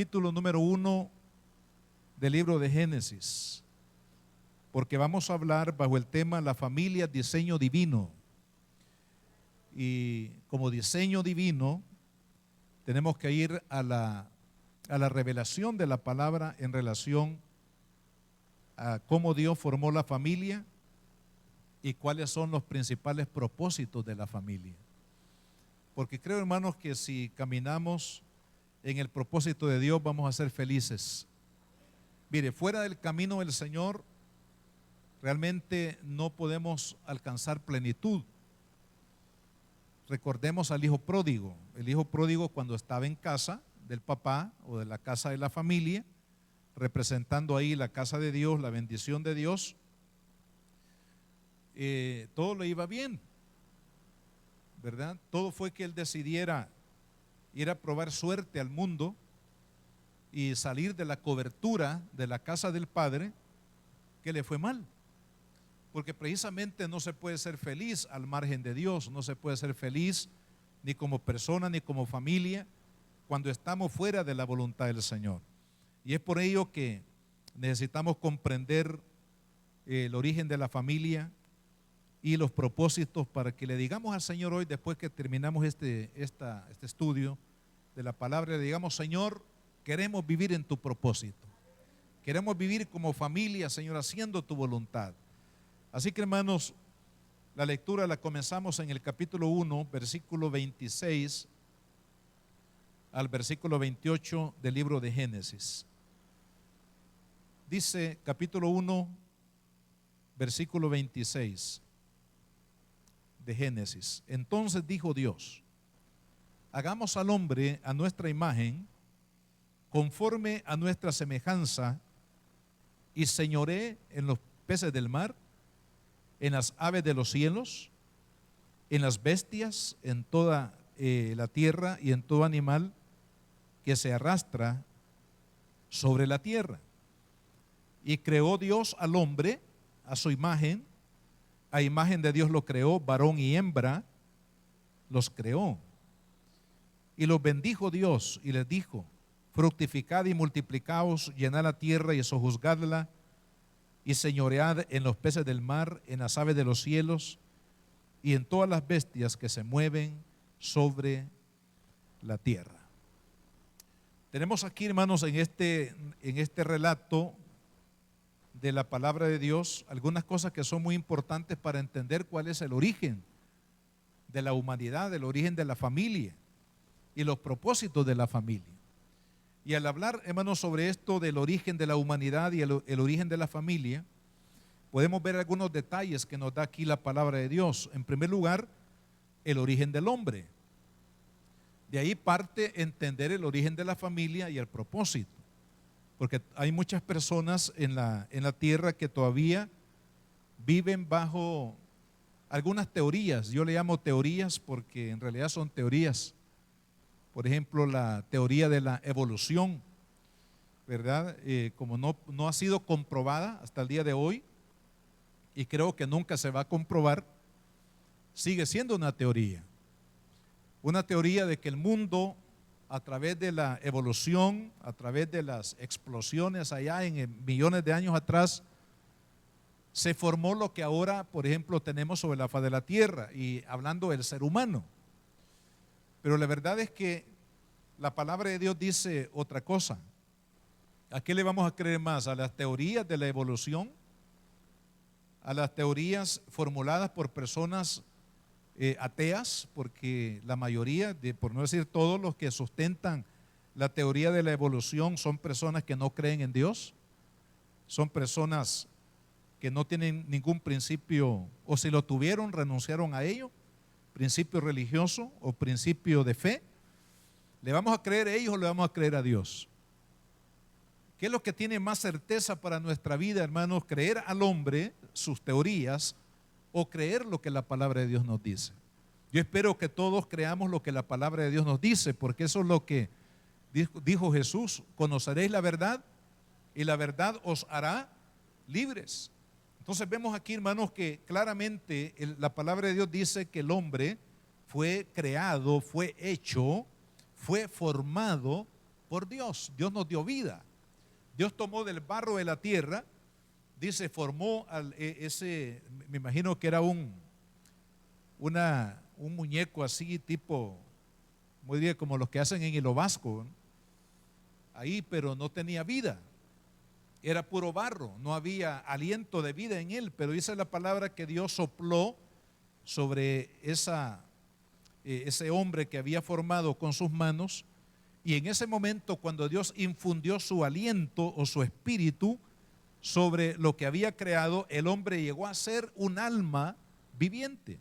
capítulo número 1 del libro de Génesis, porque vamos a hablar bajo el tema la familia, diseño divino. Y como diseño divino tenemos que ir a la revelación de la palabra en relación a cómo Dios formó la familia y cuáles son los principales propósitos de la familia. Porque creo, hermanos, que si caminamos en el propósito de Dios vamos a ser felices. Mire, fuera del camino del Señor realmente no podemos alcanzar plenitud. Recordemos al hijo pródigo. El hijo pródigo, cuando estaba en casa del papá o de la casa de la familia, representando ahí la casa de Dios, la bendición de Dios, todo le iba bien, ¿verdad? Todo fue que él decidiera ir a probar suerte al mundo y salir de la cobertura de la casa del padre, que le fue mal. Porque precisamente no se puede ser feliz al margen de Dios, no se puede ser feliz ni como persona ni como familia cuando estamos fuera de la voluntad del Señor. Y es por ello que necesitamos comprender el origen de la familia y los propósitos para que le digamos al Señor hoy, después que terminamos este estudio de la palabra, le digamos: Señor, queremos vivir en tu propósito, queremos vivir como familia, Señor, haciendo tu voluntad. Así que, hermanos, la lectura la comenzamos en el capítulo 1, versículo 26 al versículo 28 del libro de Génesis. Dice capítulo 1, versículo 26 de Génesis: Entonces dijo Dios: hagamos al hombre a nuestra imagen, conforme a nuestra semejanza, y señoree en los peces del mar, en las aves de los cielos, en las bestias, en toda la tierra y en todo animal que se arrastra sobre la tierra. Y creó Dios al hombre a su imagen, a imagen de Dios lo creó, varón y hembra los creó. Y los bendijo Dios y les dijo: fructificad y multiplicaos, llenad la tierra y sojuzgadla, y señoread en los peces del mar, en las aves de los cielos y en todas las bestias que se mueven sobre la tierra. Tenemos aquí, hermanos, en este relato de la palabra de Dios, algunas cosas que son muy importantes para entender cuál es el origen de la humanidad, el origen de la familia y los propósitos de la familia. Y al hablar, hermanos, sobre esto del origen de la humanidad y el origen de la familia, podemos ver algunos detalles que nos da aquí la palabra de Dios. En primer lugar, el origen del hombre. De ahí parte entender el origen de la familia y el propósito. Porque hay muchas personas en la tierra que todavía viven bajo algunas teorías. Yo le llamo teorías porque en realidad son teorías. Por ejemplo, la teoría de la evolución, ¿verdad? Como no ha sido comprobada hasta el día de hoy, y creo que nunca se va a comprobar, sigue siendo una teoría. Una teoría de que el mundo, a través de la evolución, a través de las explosiones allá en millones de años atrás, se formó lo que ahora, por ejemplo, tenemos sobre la faz de la tierra, y hablando del ser humano. Pero la verdad es que la palabra de Dios dice otra cosa. ¿A qué le vamos a creer más? ¿A las teorías de la evolución? ¿A las teorías formuladas por personas ateas? Porque la mayoría, por no decir todos los que sustentan la teoría de la evolución, son personas que no creen en Dios, son personas que no tienen ningún principio, o si lo tuvieron, renunciaron a ello, principio religioso o principio de fe. ¿Le vamos a creer a ellos o le vamos a creer a Dios? ¿Qué es lo que tiene más certeza para nuestra vida, hermanos? ¿Creer al hombre, sus teorías, o creer lo que la palabra de Dios nos dice? Yo espero que todos creamos lo que la palabra de Dios nos dice, porque eso es lo que dijo Jesús: conoceréis la verdad y la verdad os hará libres. Entonces vemos aquí, hermanos, que claramente la palabra de Dios dice que el hombre fue creado, fue hecho, fue formado por Dios. Dios nos dio vida. Dios tomó del barro de la tierra, dice, formó ese, me imagino que era un muñeco así tipo, muy bien, como los que hacen en Hilo Vasco, ¿no? Ahí, pero no tenía vida. Era puro barro, no había aliento de vida en él, pero dice la palabra que Dios sopló sobre ese hombre que había formado con sus manos, y en ese momento, cuando Dios infundió su aliento o su espíritu sobre lo que había creado, el hombre llegó a ser un alma viviente.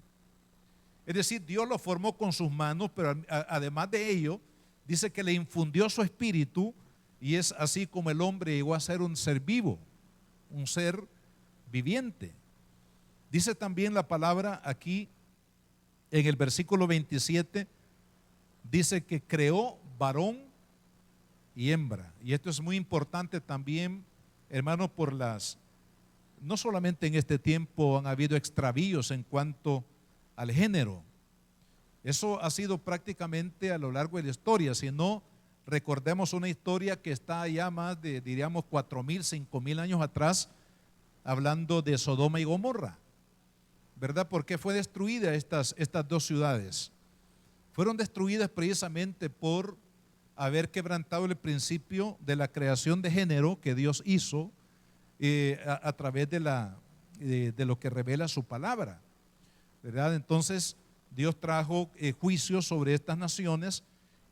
Es decir, Dios lo formó con sus manos, pero además de ello, dice que le infundió su espíritu, y es así como el hombre llegó a ser un ser vivo, un ser viviente. Dice también la palabra aquí en el versículo 27, dice que creó varón y hembra. Y esto es muy importante también, hermano, no solamente en este tiempo han habido extravíos en cuanto al género. Eso ha sido prácticamente a lo largo de la historia, sino recordemos una historia que está ya más de, diríamos, 4,000, 5,000 años atrás, hablando de Sodoma y Gomorra, ¿verdad? ¿Por qué fue destruida estas dos ciudades? Fueron destruidas precisamente por haber quebrantado el principio de la creación de género que Dios hizo a través de lo que revela su palabra, ¿verdad? Entonces Dios trajo juicio sobre estas naciones,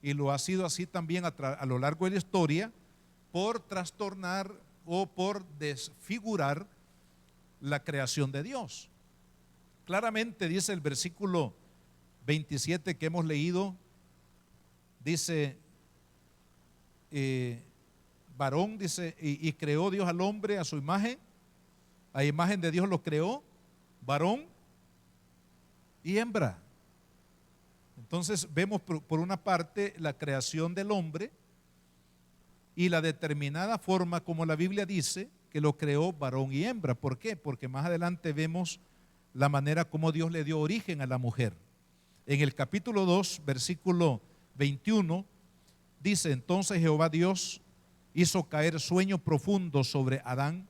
y lo ha sido así también a lo largo de la historia, por trastornar o por desfigurar la creación de Dios. Claramente dice el versículo 27 que hemos leído, dice, varón, dice, y creó Dios al hombre a su imagen, a imagen de Dios lo creó, varón y hembra. Entonces vemos por una parte la creación del hombre y la determinada forma como la Biblia dice que lo creó varón y hembra. ¿Por qué? Porque más adelante vemos la manera como Dios le dio origen a la mujer. En el capítulo 2, versículo 21, dice: entonces Jehová Dios hizo caer sueño profundo sobre Adán,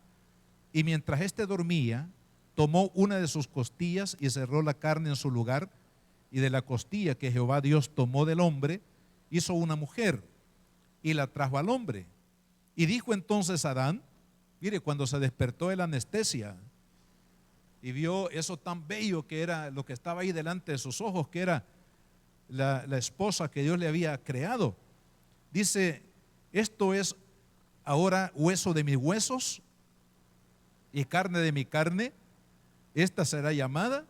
y mientras éste dormía, tomó una de sus costillas y cerró la carne en su lugar, y de la costilla que Jehová Dios tomó del hombre, hizo una mujer y la trajo al hombre. Y dijo entonces Adán, mire, cuando se despertó de la anestesia y vio eso tan bello que era lo que estaba ahí delante de sus ojos, que era la esposa que Dios le había creado, dice: esto es ahora hueso de mis huesos y carne de mi carne, esta será llamada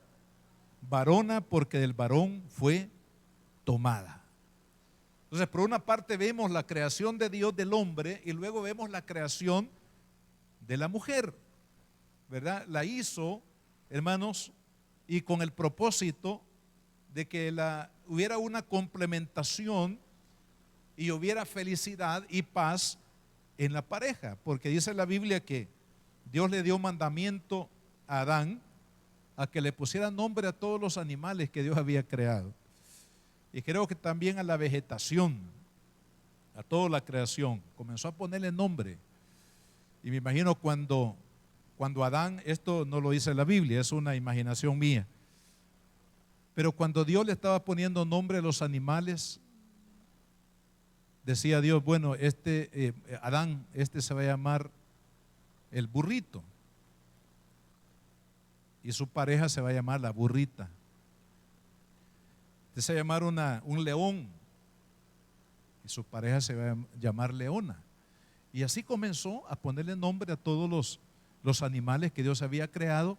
varona, porque del varón fue tomada. Entonces, por una parte vemos la creación de Dios del hombre, y luego vemos la creación de la mujer, ¿verdad? La hizo, hermanos, y con el propósito de que hubiera una complementación y hubiera felicidad y paz en la pareja, porque dice la Biblia que Dios le dio mandamiento a Adán a que le pusiera nombre a todos los animales que Dios había creado, y creo que también a la vegetación, a toda la creación, comenzó a ponerle nombre. Y me imagino cuando Adán, esto no lo dice la Biblia, es una imaginación mía, pero cuando Dios le estaba poniendo nombre a los animales, decía Dios: bueno, Adán, se va a llamar el burrito, y su pareja se va a llamar la burrita. Se va a llamar un león, y su pareja se va a llamar leona. Y así comenzó a ponerle nombre a todos los animales que Dios había creado,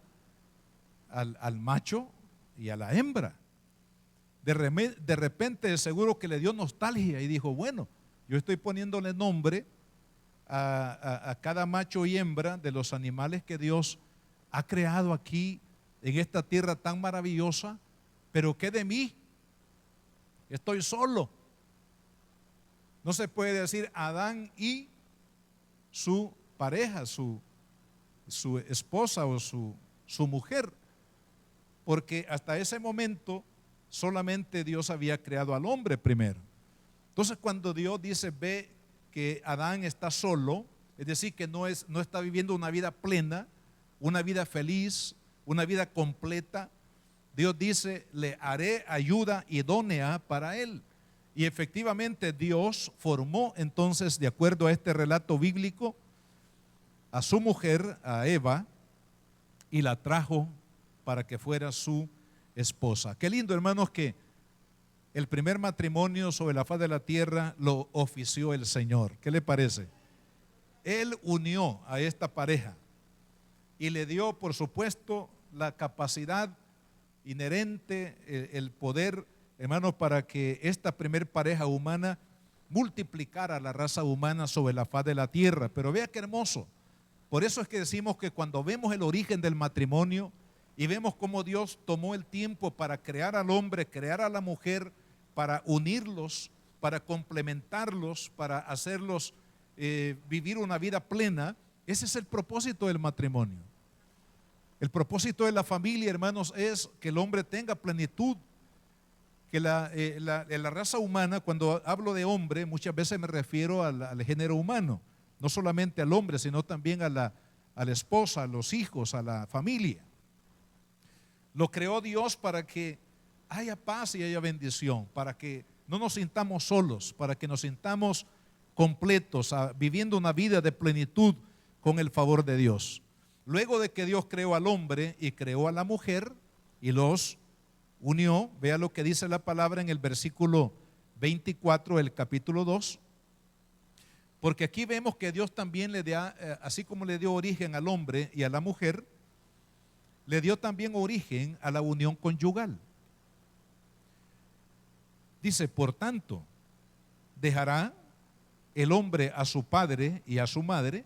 al macho y a la hembra. De repente, seguro que le dio nostalgia y dijo: bueno, yo estoy poniéndole nombre a cada macho y hembra de los animales que Dios ha creado aquí en esta tierra tan maravillosa, pero ¿qué de mí? Estoy solo. No se puede decir Adán y su pareja, su esposa o su mujer, porque hasta ese momento solamente Dios había creado al hombre primero. Entonces, cuando Dios dice: ve que Adán está solo, es decir, que no está viviendo una vida plena, una vida feliz, una vida completa, Dios dice, le haré ayuda idónea para él. Y efectivamente Dios formó entonces, de acuerdo a este relato bíblico, a su mujer, a Eva, y la trajo para que fuera su esposa. Qué lindo, hermanos, que el primer matrimonio sobre la faz de la tierra lo ofició el Señor. ¿Qué le parece? Él unió a esta pareja y le dio, por supuesto, la capacidad inherente, el poder, hermanos, para que esta primer pareja humana multiplicara la raza humana sobre la faz de la tierra. Pero vea qué hermoso. Por eso es que decimos que cuando vemos el origen del matrimonio y vemos cómo Dios tomó el tiempo para crear al hombre, crear a la mujer, para unirlos, para complementarlos, para hacerlos vivir una vida plena, ese es el propósito del matrimonio. El propósito de la familia, hermanos, es que el hombre tenga plenitud, que la raza humana, cuando hablo de hombre, muchas veces me refiero al género humano, no solamente al hombre, sino también a la esposa, a los hijos, a la familia. Lo creó Dios para que haya paz y haya bendición, para que no nos sintamos solos, para que nos sintamos completos, viviendo una vida de plenitud con el favor de Dios. Luego de que Dios creó al hombre y creó a la mujer y los unió, vea lo que dice la palabra en el versículo 24 del capítulo 2, porque aquí vemos que Dios también le da, así como le dio origen al hombre y a la mujer, le dio también origen a la unión conyugal. Dice, por tanto, dejará el hombre a su padre y a su madre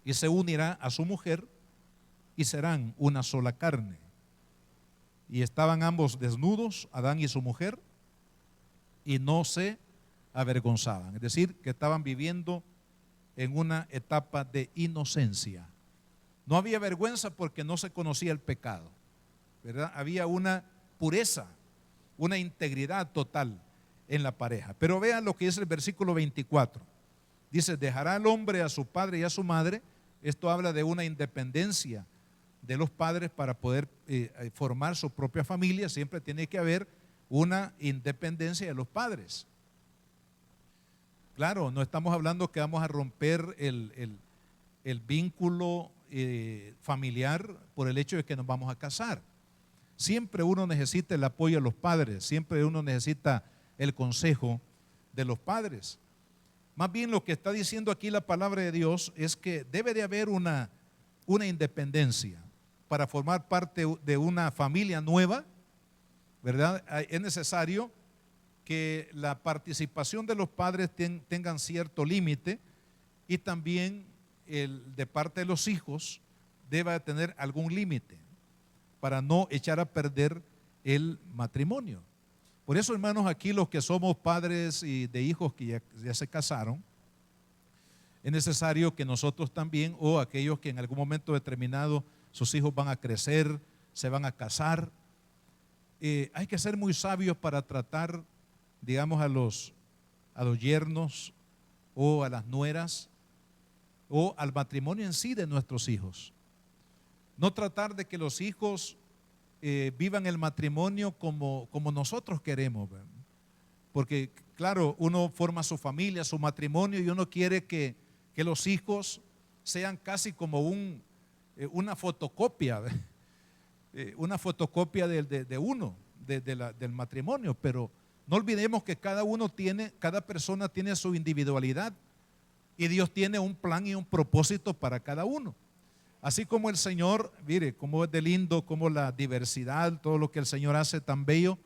y se unirá a su mujer y serán una sola carne. Y estaban ambos desnudos, Adán y su mujer, y no se avergonzaban. Es decir, que estaban viviendo en una etapa de inocencia. No había vergüenza porque no se conocía el pecado, ¿verdad? Había una pureza, una integridad total en la pareja. Pero vean lo que dice el versículo 24. Dice, dejará el hombre a su padre y a su madre. Esto habla de una independencia de los padres para poder formar su propia familia. Siempre tiene que haber una independencia de los padres. Claro, no estamos hablando que vamos a romper el vínculo familiar por el hecho de que nos vamos a casar. Siempre uno necesita el apoyo de los padres, siempre uno necesita el consejo de los padres. Más bien lo que está diciendo aquí la palabra de Dios es que debe de haber una independencia para formar parte de una familia nueva, ¿verdad? Es necesario que la participación de los padres tengan cierto límite y también de parte de los hijos debe tener algún límite para no echar a perder el matrimonio. Por eso, hermanos, aquí los que somos padres y de hijos que ya se casaron, es necesario que nosotros también, o aquellos que en algún momento determinado sus hijos van a crecer, se van a casar, hay que ser muy sabios para tratar, digamos, a los yernos o a las nueras o al matrimonio en sí de nuestros hijos. No tratar de que los hijos vivan el matrimonio como nosotros queremos, ¿verdad? Porque claro, uno forma su familia, su matrimonio, y uno quiere que los hijos sean casi como una fotocopia, una fotocopia de uno, del matrimonio. Pero no olvidemos que cada persona tiene su individualidad y Dios tiene un plan y un propósito para cada uno. Así como el Señor, mire, cómo es de lindo, cómo la diversidad, todo lo que el Señor hace tan bello.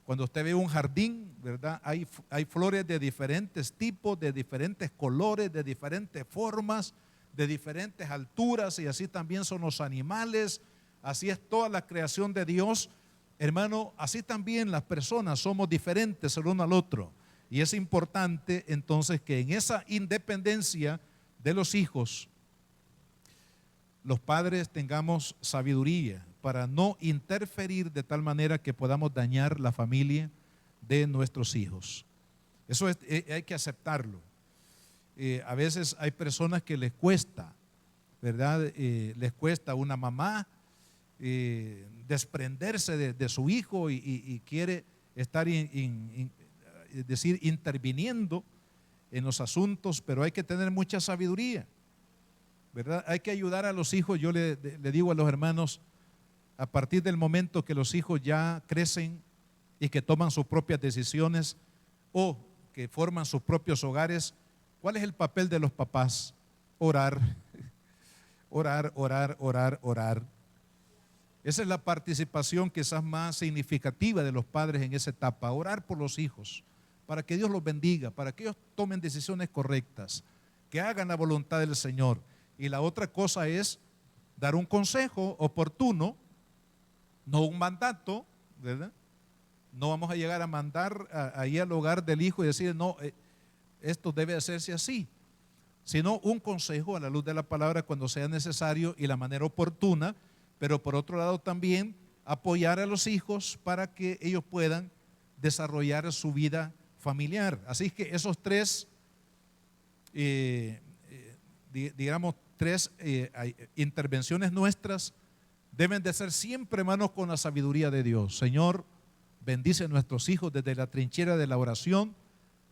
Cuando usted ve un jardín, ¿verdad? Hay flores de diferentes tipos, de diferentes colores, de diferentes formas, de diferentes alturas, y así también son los animales, así es toda la creación de Dios. Hermano, así también las personas somos diferentes el uno al otro. Y es importante entonces que en esa independencia de los hijos, los padres tengamos sabiduría para no interferir de tal manera que podamos dañar la familia de nuestros hijos. Eso hay que aceptarlo. A veces hay personas que les cuesta, ¿verdad? Les cuesta a una mamá desprenderse de su hijo y quiere estar es decir, interviniendo en los asuntos, pero hay que tener mucha sabiduría, ¿verdad? Hay que ayudar a los hijos. Yo le digo a los hermanos, a partir del momento que los hijos ya crecen y que toman sus propias decisiones o que forman sus propios hogares, ¿cuál es el papel de los papás? Orar, orar, orar, orar, orar. Esa es la participación quizás más significativa de los padres en esa etapa, orar por los hijos, para que Dios los bendiga, para que ellos tomen decisiones correctas, que hagan la voluntad del Señor. Y la otra cosa es dar un consejo oportuno, no un mandato, ¿verdad? No vamos a llegar a mandar ahí al hogar del hijo y decir, no, esto debe hacerse así, sino un consejo a la luz de la palabra cuando sea necesario y la manera oportuna, pero por otro lado también apoyar a los hijos para que ellos puedan desarrollar su vida familiar. Así que esos tres, digamos, tres intervenciones nuestras deben de ser siempre, hermanos, con la sabiduría de Dios. Señor, bendice a nuestros hijos desde la trinchera de la oración,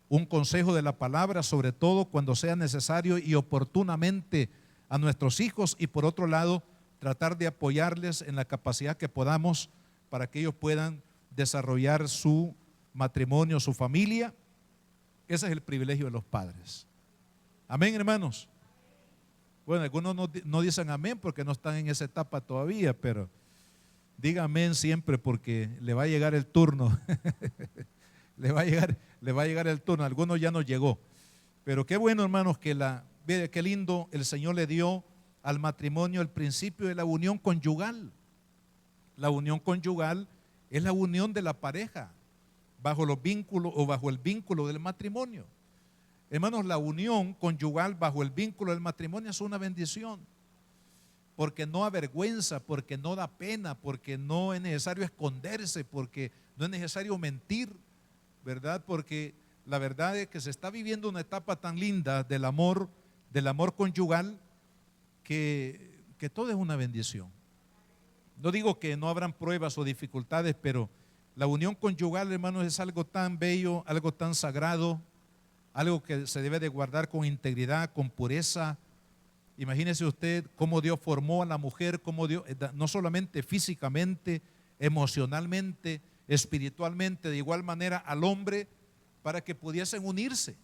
un consejo de la palabra, sobre todo cuando sea necesario y oportunamente a nuestros hijos, y por otro lado, tratar de apoyarles en la capacidad que podamos para que ellos puedan desarrollar su matrimonio, su familia. Ese es el privilegio de los padres. Amén, hermanos. Bueno, algunos no dicen amén porque no están en esa etapa todavía, pero diga amén siempre porque le va a llegar el turno. le va a llegar el turno. Algunos ya no llegó. Pero qué bueno, hermanos, qué lindo el Señor le dio al matrimonio el principio de la unión conyugal. La unión conyugal es la unión de la pareja bajo los vínculos o bajo el vínculo del matrimonio. Hermanos, la unión conyugal bajo el vínculo del matrimonio es una bendición, porque no avergüenza, porque no da pena, porque no es necesario esconderse, porque no es necesario mentir, ¿verdad? Porque la verdad es que se está viviendo una etapa tan linda del amor conyugal, que todo es una bendición. No digo que no habrán pruebas o dificultades, pero la unión conyugal, hermanos, es algo tan bello, algo tan sagrado, algo que se debe de guardar con integridad, con pureza. Imagínese usted cómo Dios formó a la mujer, cómo Dios, no solamente físicamente, emocionalmente, espiritualmente, de igual manera al hombre, para que pudiesen unirse.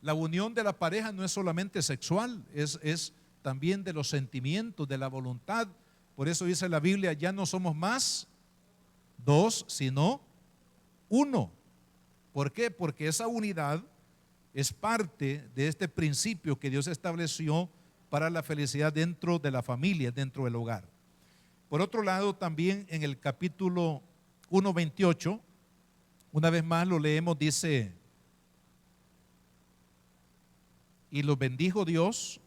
La unión de la pareja no es solamente sexual, es también de los sentimientos, de la voluntad. Por eso dice la Biblia, ya no somos más dos, sino uno. ¿Por qué? Porque esa unidad es parte de este principio que Dios estableció para la felicidad dentro de la familia, dentro del hogar. Por otro lado, también en el capítulo 1:28, una vez más lo leemos, dice: y los bendijo Dios.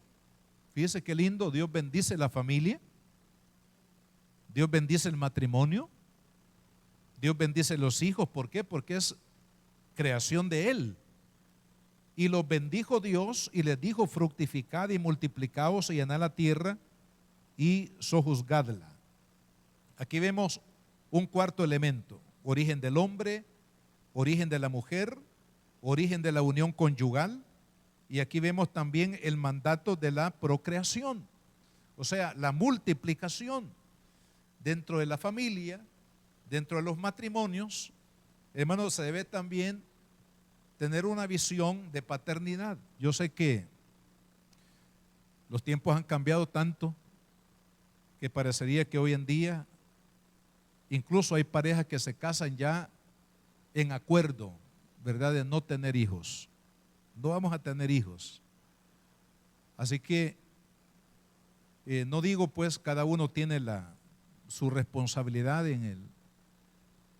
Fíjese qué lindo, Dios bendice la familia, Dios bendice el matrimonio, Dios bendice los hijos. ¿Por qué? Porque es creación de Él. Y los bendijo Dios y les dijo: fructificad y multiplicaos y llenad la tierra y sojuzgadla. Aquí vemos un cuarto elemento: origen del hombre, origen de la mujer, origen de la unión conyugal. Y aquí vemos también el mandato de la procreación, o sea, la multiplicación dentro de la familia, dentro de los matrimonios. Hermanos, se debe también tener una visión de paternidad. Yo sé que los tiempos han cambiado tanto que parecería que hoy en día incluso hay parejas que se casan ya en acuerdo, ¿verdad?, de no tener hijos. No vamos a tener hijos. Así que no digo, pues, cada uno tiene su responsabilidad en él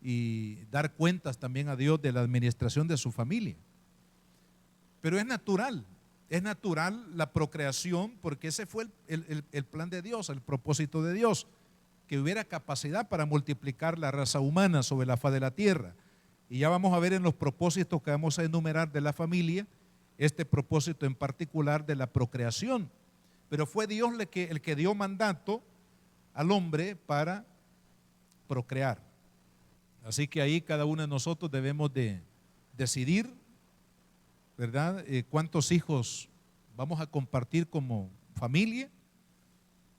y dar cuentas también a Dios de la administración de su familia. Pero es natural la procreación, porque ese fue el plan de Dios, el propósito de Dios, que hubiera capacidad para multiplicar la raza humana sobre la faz de la tierra. Y ya vamos a ver en los propósitos que vamos a enumerar de la familia, este propósito en particular de la procreación. Pero fue Dios el que dio mandato al hombre para procrear. Así que ahí cada uno de nosotros debemos de decidir, ¿verdad? Cuántos hijos vamos a compartir como familia,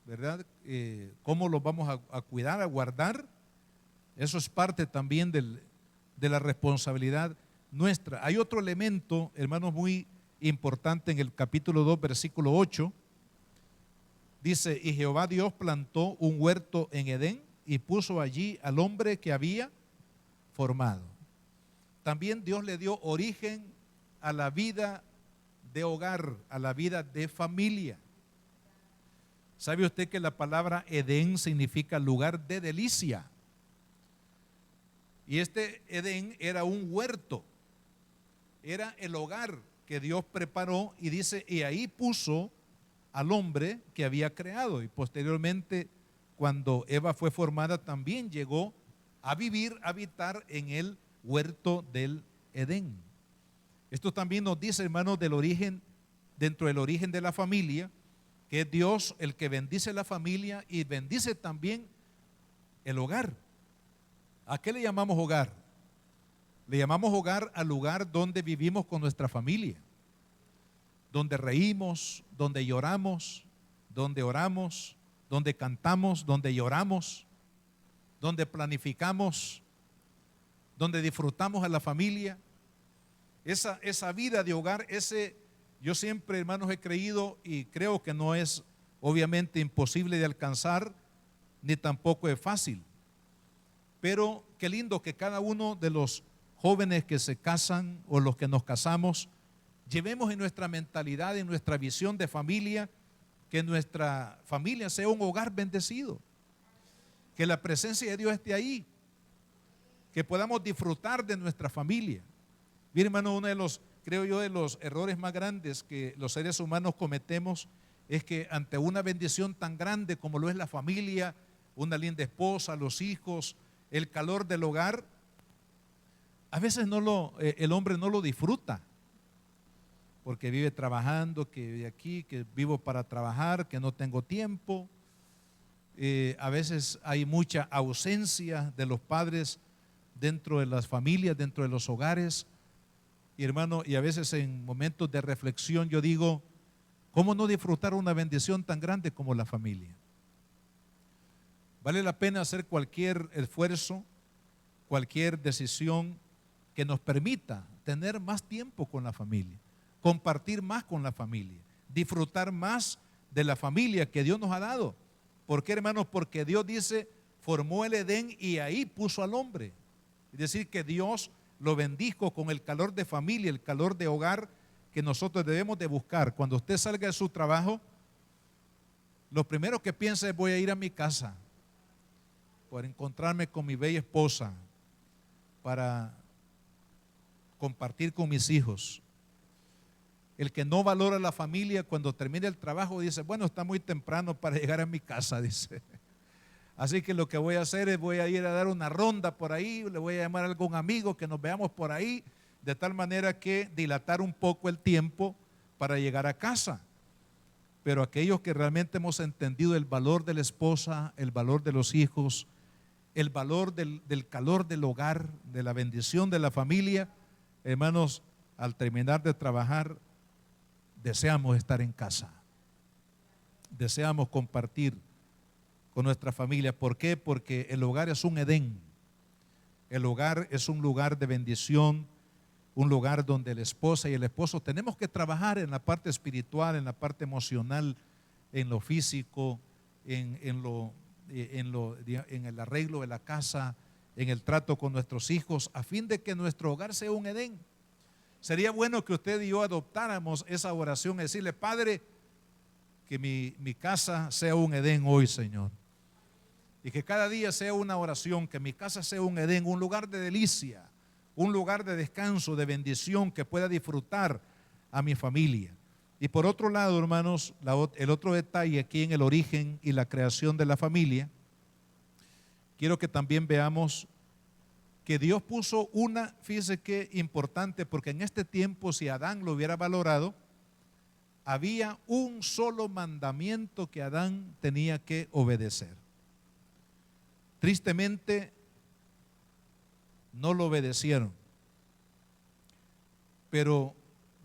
¿verdad? Cómo los vamos a cuidar, a guardar. Eso es parte también de la responsabilidad nuestra. Hay otro elemento, hermanos, muy importante en el capítulo 2, versículo 8. Dice: y Jehová Dios plantó un huerto en Edén y puso allí al hombre que había formado. También Dios le dio origen a la vida de hogar, a la vida de familia. ¿Sabe usted que la palabra Edén significa lugar de delicia? Y este Edén era un huerto, era el hogar que Dios preparó, y dice, y ahí puso al hombre que había creado. Y posteriormente, cuando Eva fue formada, también llegó a vivir, a habitar en el huerto del Edén. Esto también nos dice, hermanos, del origen, dentro del origen de la familia, que es Dios el que bendice la familia y bendice también el hogar. ¿A qué le llamamos hogar? Le llamamos hogar al lugar donde vivimos con nuestra familia, donde reímos, donde lloramos, donde oramos, donde cantamos, donde lloramos, donde planificamos, donde disfrutamos a la familia. Esa vida de hogar, yo siempre, hermanos, he creído y creo que no es obviamente imposible de alcanzar, ni tampoco es fácil. Pero qué lindo que cada uno de los jóvenes que se casan o los que nos casamos, llevemos en nuestra mentalidad, en nuestra visión de familia, que nuestra familia sea un hogar bendecido, que la presencia de Dios esté ahí, que podamos disfrutar de nuestra familia. Mire, hermano, uno de los, creo yo, de los errores más grandes que los seres humanos cometemos es que ante una bendición tan grande como lo es la familia, una linda esposa, los hijos, el calor del hogar, a veces el hombre no lo disfruta, porque vive trabajando, que vive aquí, que vivo para trabajar, que no tengo tiempo. A veces hay mucha ausencia de los padres dentro de las familias, dentro de los hogares. Y hermano, y a veces en momentos de reflexión yo digo, ¿cómo no disfrutar una bendición tan grande como la familia? Vale la pena hacer cualquier esfuerzo, cualquier decisión que nos permita tener más tiempo con la familia, compartir más con la familia, disfrutar más de la familia que Dios nos ha dado. ¿Por qué, hermanos? Porque Dios dice, formó el Edén y ahí puso al hombre. Es decir, que Dios lo bendijo con el calor de familia, el calor de hogar que nosotros debemos de buscar. Cuando usted salga de su trabajo, lo primero que piensa es: voy a ir a mi casa para encontrarme con mi bella esposa, para compartir con mis hijos. El que no valora la familia, cuando termine el trabajo dice: bueno, está muy temprano para llegar a mi casa, dice. Así que lo que voy a hacer es voy a ir a dar una ronda por ahí, le voy a llamar a algún amigo que nos veamos por ahí, de tal manera que dilatar un poco el tiempo para llegar a casa. Pero aquellos que realmente hemos entendido el valor de la esposa, el valor de los hijos, el valor del calor del hogar, de la bendición de la familia, hermanos, al terminar de trabajar, deseamos estar en casa, deseamos compartir con nuestra familia. ¿Por qué? Porque el hogar es un Edén. El hogar es un lugar de bendición, un lugar donde la esposa y el esposo tenemos que trabajar en la parte espiritual, en la parte emocional, en lo físico, en el arreglo de la casa, en el trato con nuestros hijos, a fin de que nuestro hogar sea un Edén. Sería bueno que usted y yo adoptáramos esa oración, es decirle: Padre, que mi casa sea un Edén hoy, Señor. Y que cada día sea una oración, que mi casa sea un Edén, un lugar de delicia, un lugar de descanso, de bendición, que pueda disfrutar a mi familia. Y por otro lado, hermanos, el otro detalle aquí en el origen y la creación de la familia, quiero que también veamos que Dios puso una, fíjese qué importante, porque en este tiempo, si Adán lo hubiera valorado, había un solo mandamiento que Adán tenía que obedecer. Tristemente, no lo obedecieron. Pero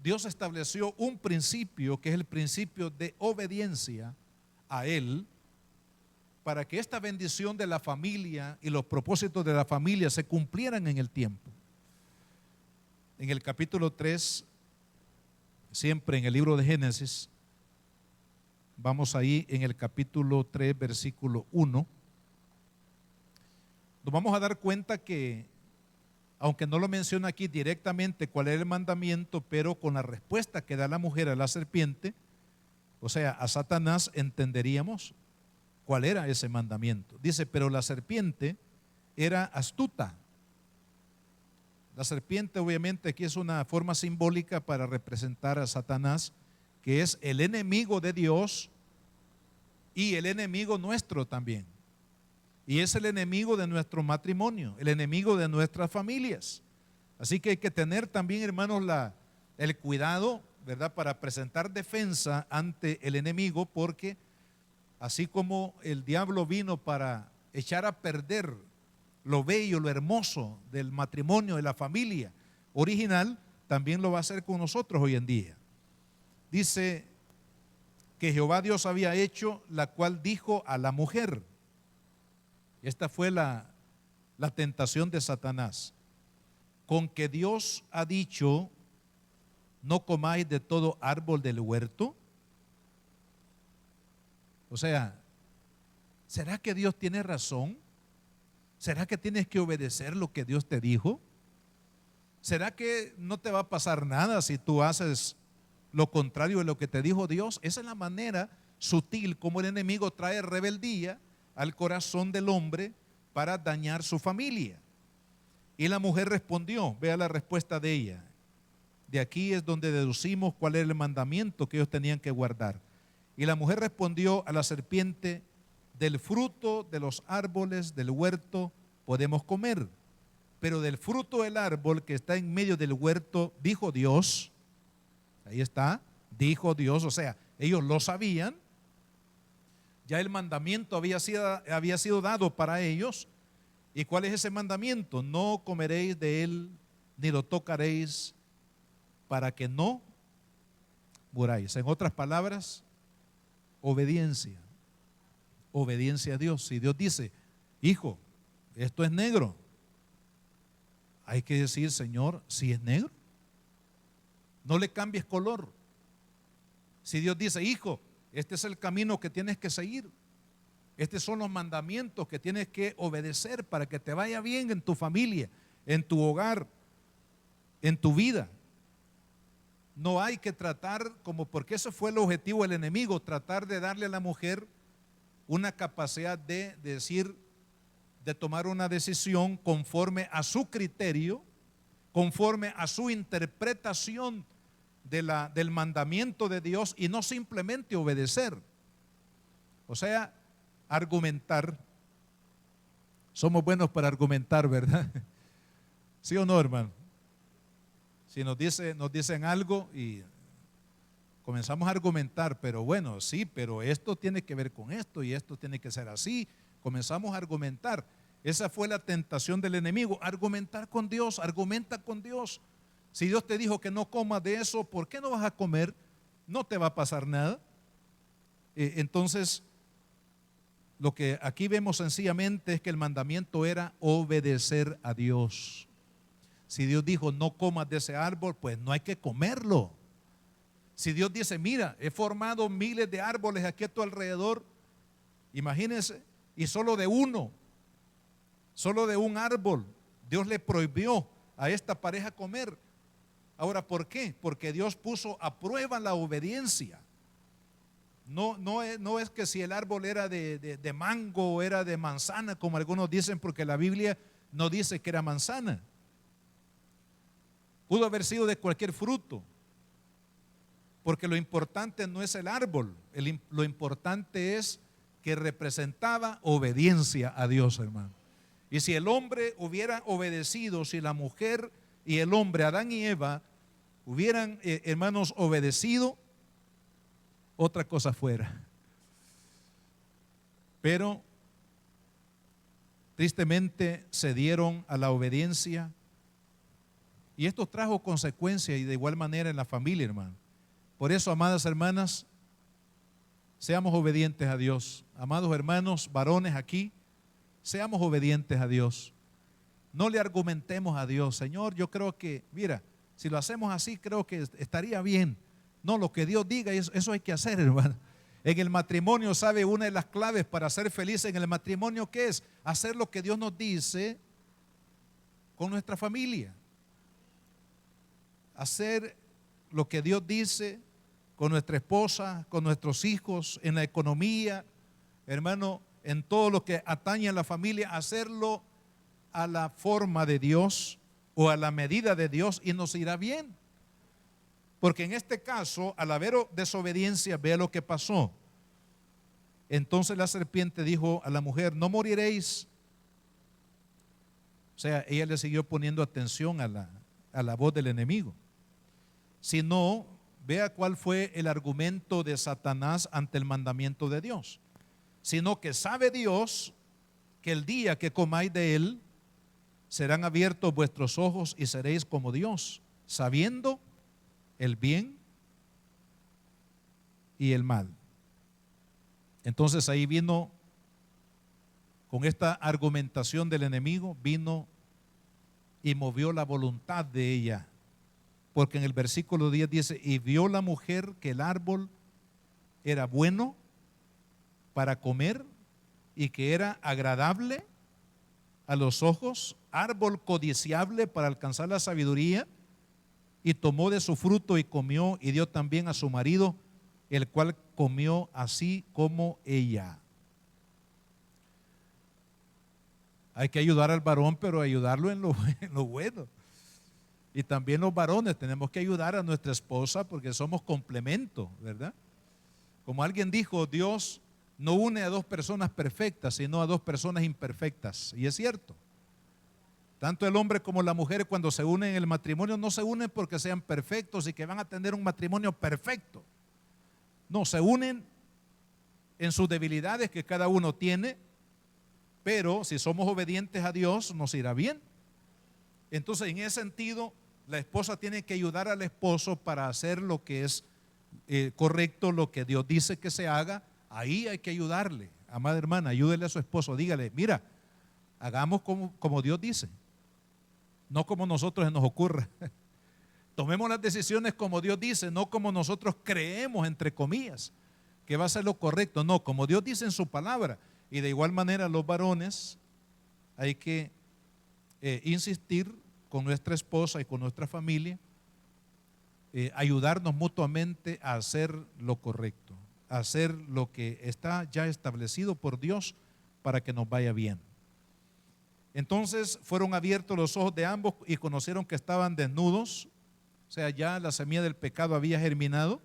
Dios estableció un principio que es el principio de obediencia a Él, para que esta bendición de la familia y los propósitos de la familia se cumplieran en el tiempo. En el capítulo 3, siempre en el libro de Génesis, vamos ahí en el capítulo 3, versículo 1, nos vamos a dar cuenta que, aunque no lo menciona aquí directamente cuál es el mandamiento, pero con la respuesta que da la mujer a la serpiente, o sea, a Satanás, entenderíamos cuál era ese mandamiento. Dice, pero la serpiente era astuta. La serpiente obviamente aquí es una forma simbólica para representar a Satanás, que es el enemigo de Dios y el enemigo nuestro también. Y es el enemigo de nuestro matrimonio, el enemigo de nuestras familias. Así que hay que tener también, hermanos, el cuidado, ¿verdad?, para presentar defensa ante el enemigo, porque así como el diablo vino para echar a perder lo bello, lo hermoso del matrimonio, de la familia original, también lo va a hacer con nosotros hoy en día. Dice que Jehová Dios había hecho, la cual dijo a la mujer. Esta fue la tentación de Satanás. Con que Dios ha dicho, no comáis de todo árbol del huerto. O sea, ¿será que Dios tiene razón? ¿Será que tienes que obedecer lo que Dios te dijo? ¿Será que no te va a pasar nada si tú haces lo contrario de lo que te dijo Dios? Esa es la manera sutil como el enemigo trae rebeldía al corazón del hombre para dañar su familia. Y la mujer respondió, vea la respuesta de ella. De aquí es donde deducimos cuál era el mandamiento que ellos tenían que guardar. Y la mujer respondió a la serpiente, del fruto de los árboles del huerto podemos comer, pero del fruto del árbol que está en medio del huerto, dijo Dios, ahí está, dijo Dios, o sea, ellos lo sabían, ya el mandamiento había sido dado para ellos. ¿Y cuál es ese mandamiento? No comeréis de él, ni lo tocaréis, para que no muráis. En otras palabras, obediencia. Obediencia a Dios. Si Dios dice, hijo, esto es negro, hay que decir, Señor, si es negro, no le cambies color. Si Dios dice, hijo, este es el camino que tienes que seguir, estos son los mandamientos que tienes que obedecer para que te vaya bien en tu familia, en tu hogar, en tu vida. No hay que tratar como, porque ese fue el objetivo del enemigo, tratar de darle a la mujer una capacidad de decir, de tomar una decisión conforme a su criterio, conforme a su interpretación del mandamiento de Dios, y no simplemente obedecer. O sea, argumentar. Somos buenos para argumentar, ¿verdad? ¿Sí o no, hermano? Si nos dicen algo y comenzamos a argumentar, pero bueno, sí, pero esto tiene que ver con esto y esto tiene que ser así. Comenzamos a argumentar. Esa fue la tentación del enemigo, argumentar con Dios, argumenta con Dios. Si Dios te dijo que no comas de eso, ¿por qué no vas a comer? No te va a pasar nada. Entonces, lo que aquí vemos sencillamente es que el mandamiento era obedecer a Dios. Si Dios dijo no comas de ese árbol, pues no hay que comerlo. Si Dios dice, mira, he formado miles de árboles aquí a tu alrededor, imagínense, y solo de uno, solo de un árbol, Dios le prohibió a esta pareja comer. Ahora, ¿por qué? Porque Dios puso a prueba la obediencia. No es que si el árbol era de mango o era de manzana, como algunos dicen, porque la Biblia no dice que era manzana. Pudo haber sido de cualquier fruto, porque lo importante no es el árbol, lo importante es que representaba obediencia a Dios, hermano. Y si el hombre hubiera obedecido, si la mujer y el hombre, Adán y Eva, hubieran, hermanos, obedecido, otra cosa fuera. Pero tristemente cedieron a la obediencia, y esto trajo consecuencias, y de igual manera en la familia, hermano. Por eso, amadas hermanas, seamos obedientes a Dios. Amados hermanos, varones aquí, seamos obedientes a Dios. No le argumentemos a Dios, Señor, yo creo que, mira, si lo hacemos así, creo que estaría bien. No, lo que Dios diga, eso hay que hacer, hermano. En el matrimonio, ¿sabe? Una de las claves para ser feliz en el matrimonio, ¿qué es? Hacer lo que Dios nos dice con nuestra familia. Hacer lo que Dios dice con nuestra esposa, con nuestros hijos, en la economía, hermano, en todo lo que atañe a la familia, hacerlo a la forma de Dios o a la medida de Dios, y nos irá bien. Porque en este caso, al haber desobediencia, vea lo que pasó. Entonces la serpiente dijo a la mujer: no moriréis. O sea, ella le siguió poniendo atención a la voz del enemigo. Sino, vea cuál fue el argumento de Satanás ante el mandamiento de Dios. Sino que sabe Dios que el día que comáis de él, serán abiertos vuestros ojos y seréis como Dios, sabiendo el bien y el mal. Entonces ahí vino, con esta argumentación del enemigo, vino y movió la voluntad de ella. Porque en el versículo 10 dice: y vio la mujer que el árbol era bueno para comer y que era agradable a los ojos, árbol codiciable para alcanzar la sabiduría, y tomó de su fruto y comió, y dio también a su marido, el cual comió así como ella. Hay que ayudar al varón, pero ayudarlo en lo bueno. Y también los varones tenemos que ayudar a nuestra esposa, porque somos complemento, ¿verdad? Como alguien dijo, Dios no une a dos personas perfectas, sino a dos personas imperfectas. Y es cierto. Tanto el hombre como la mujer, cuando se unen en el matrimonio, no se unen porque sean perfectos y que van a tener un matrimonio perfecto. No, se unen en sus debilidades que cada uno tiene, pero si somos obedientes a Dios, nos irá bien. Entonces, en ese sentido, la esposa tiene que ayudar al esposo para hacer lo que es correcto, lo que Dios dice que se haga. Ahí hay que ayudarle. Amada hermana, ayúdele a su esposo, dígale: mira, hagamos como Dios dice, no como nosotros se nos ocurra. Tomemos las decisiones como Dios dice, no como nosotros creemos, entre comillas, que va a ser lo correcto. No, como Dios dice en su palabra. Y de igual manera, los varones hay que insistir con nuestra esposa y con nuestra familia, ayudarnos mutuamente a hacer lo correcto, a hacer lo que está ya establecido por Dios para que nos vaya bien. Entonces fueron abiertos los ojos de ambos y conocieron que estaban desnudos. O sea, ya la semilla del pecado había germinado,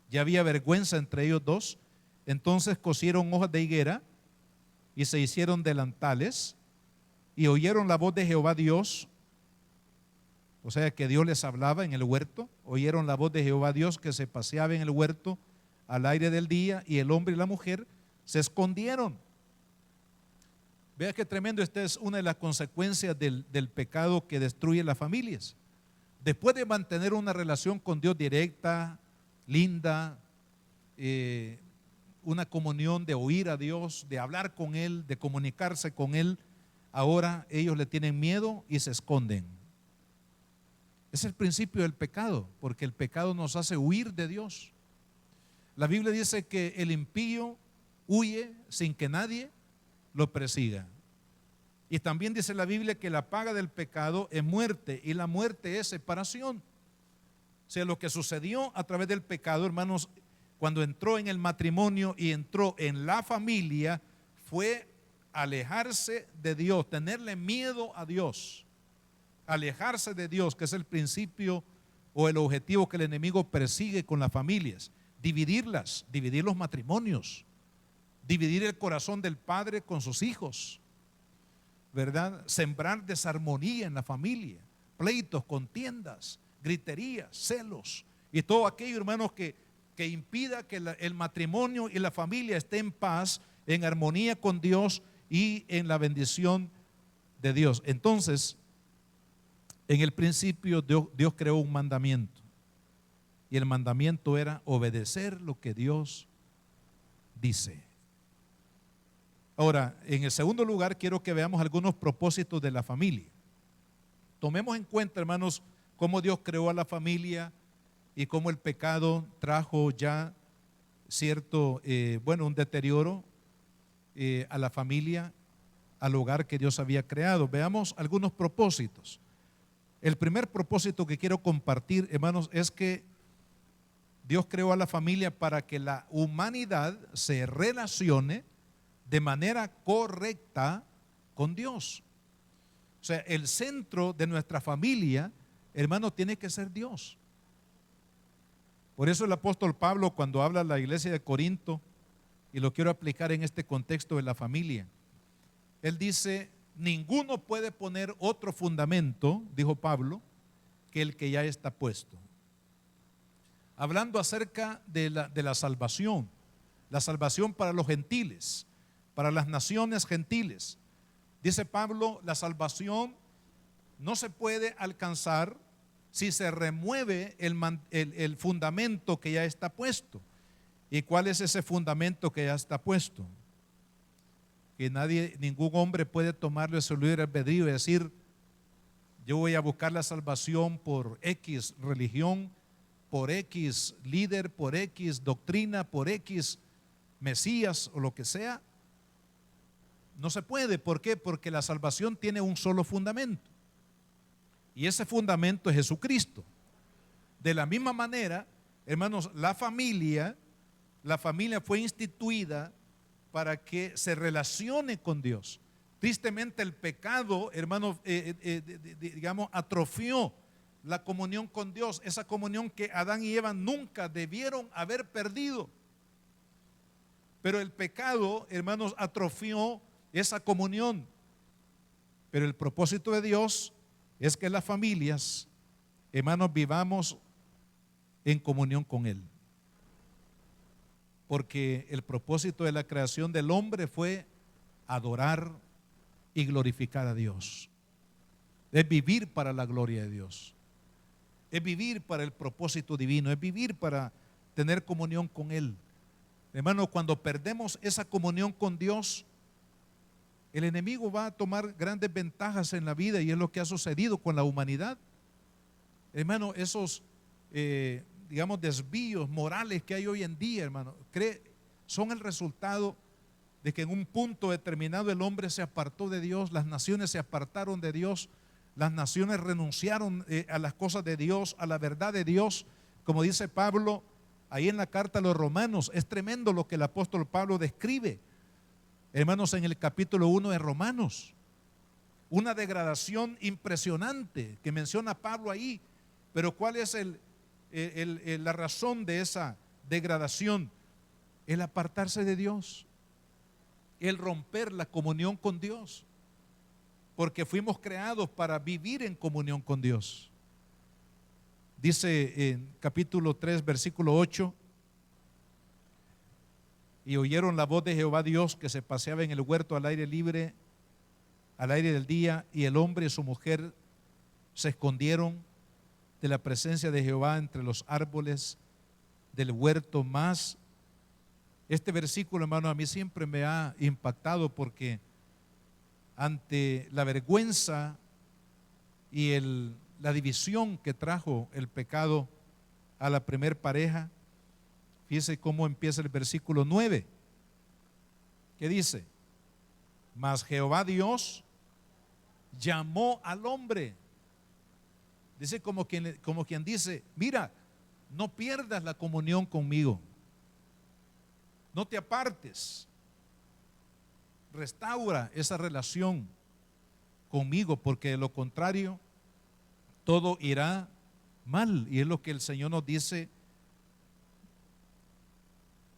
ya había vergüenza entre ellos dos. Entonces cosieron hojas de higuera y se hicieron delantales, y oyeron la voz de Jehová Dios. O sea, que Dios les hablaba en el huerto. Oyeron la voz de Jehová Dios que se paseaba en el huerto al aire del día, y el hombre y la mujer se escondieron. Vea qué tremendo. Esta es una de las consecuencias del pecado que destruye las familias. Después de mantener una relación con Dios directa, linda, una comunión de oír a Dios, de hablar con Él, de comunicarse con Él, ahora ellos le tienen miedo y se esconden. Es el principio del pecado, porque el pecado nos hace huir de Dios. La Biblia dice que el impío huye sin que nadie lo persiga. Y también dice la Biblia que la paga del pecado es muerte, y la muerte es separación. O sea, lo que sucedió a través del pecado, hermanos, cuando entró en el matrimonio y entró en la familia, fue alejarse de Dios, tenerle miedo a Dios, alejarse de Dios, que es el principio o el objetivo que el enemigo persigue con las familias: dividirlas, dividir los matrimonios, dividir el corazón del padre con sus hijos. ¿verdad? Sembrar desarmonía en la familia, pleitos, contiendas, griterías, celos y todo aquello, hermanos, que impida que el matrimonio y la familia esté en paz, en armonía con Dios y en la bendición de Dios. Entonces, en el principio Dios creó un mandamiento, y el mandamiento era obedecer lo que Dios dice. Ahora, en el segundo lugar, quiero que veamos algunos propósitos de la familia. Tomemos en cuenta, hermanos, cómo Dios creó a la familia y cómo el pecado trajo ya cierto, un deterioro a la familia, al hogar que Dios había creado. Veamos algunos propósitos. El primer propósito que quiero compartir, hermanos, es que Dios creó a la familia para que la humanidad se relacione de manera correcta con Dios. O sea, el centro de nuestra familia, hermano, tiene que ser Dios. Por eso el apóstol Pablo, cuando habla a la iglesia de Corinto, y lo quiero aplicar en este contexto de la familia, él dice: ninguno puede poner otro fundamento, dijo Pablo, que el que ya está puesto. Hablando acerca de la salvación para los gentiles, para las naciones gentiles. Dice Pablo, la salvación no se puede alcanzar si se remueve el fundamento que ya está puesto. ¿Y cuál es ese fundamento que ya está puesto? Que ningún hombre puede tomarlo de su libre albedrío y decir: yo voy a buscar la salvación por X religión, por X líder, por X doctrina, por X Mesías o lo que sea. No se puede. ¿Por qué? Porque la salvación tiene un solo fundamento, y ese fundamento es Jesucristo. De la misma manera, hermanos, la familia fue instituida para que se relacione con Dios. Tristemente, el pecado, hermanos, digamos, atrofió la comunión con Dios, esa comunión que Adán y Eva nunca debieron haber perdido. Pero el pecado, hermanos, atrofió esa comunión. Pero el propósito de Dios es que las familias, hermanos, vivamos en comunión con Él. Porque el propósito de la creación del hombre fue adorar y glorificar a Dios. Es vivir para la gloria de Dios. Es vivir para el propósito divino. Es vivir para tener comunión con Él. Hermano, cuando perdemos esa comunión con Dios, el enemigo va a tomar grandes ventajas en la vida, y es lo que ha sucedido con la humanidad. Hermano, esos digamos, desvíos morales que hay hoy en día, hermano, son el resultado de que en un punto determinado el hombre se apartó de Dios, las naciones se apartaron de Dios, las naciones renunciaron a las cosas de Dios, a la verdad de Dios. Como dice Pablo ahí en la carta a los Romanos, es tremendo lo que el apóstol Pablo describe, hermanos, en el capítulo 1 de Romanos. Una degradación impresionante que menciona Pablo ahí. Pero ¿cuál es la razón de esa degradación? El apartarse de Dios, el romper la comunión con Dios, porque fuimos creados para vivir en comunión con Dios. Dice en capítulo 3, versículo 8: y oyeron la voz de Jehová Dios que se paseaba en el huerto al aire libre, al aire del día, y el hombre y su mujer se escondieron de la presencia de Jehová entre los árboles del huerto. Más este versículo, hermano, a mí siempre me ha impactado, porque ante la vergüenza y la división que trajo el pecado a la primer pareja, fíjese cómo empieza el versículo 9, que dice: mas Jehová Dios llamó al hombre. Dice como quien dice: mira, no pierdas la comunión conmigo, no te apartes, restaura esa relación conmigo, porque de lo contrario todo irá mal. Y es lo que el Señor nos dice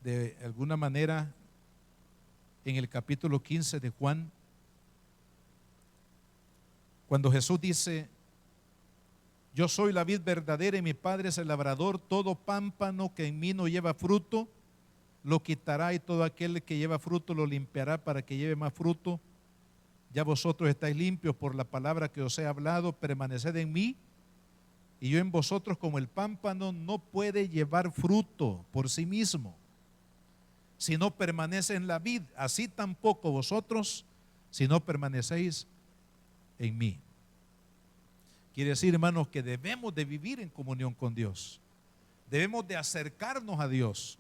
de alguna manera en el capítulo 15 de Juan, Cuando Jesús dice, yo soy la vid verdadera y mi Padre es el labrador, todo pámpano que en mí no lleva fruto, lo quitará, y todo aquel que lleva fruto lo limpiará para que lleve más fruto. Ya vosotros estáis limpios por la palabra que os he hablado, permaneced en mí y yo en vosotros. Como el pámpano no puede llevar fruto por sí mismo si no permanece en la vid, así tampoco vosotros si no permanecéis en mí. Quiere decir, hermanos, que debemos de vivir en comunión con Dios, debemos de acercarnos a Dios,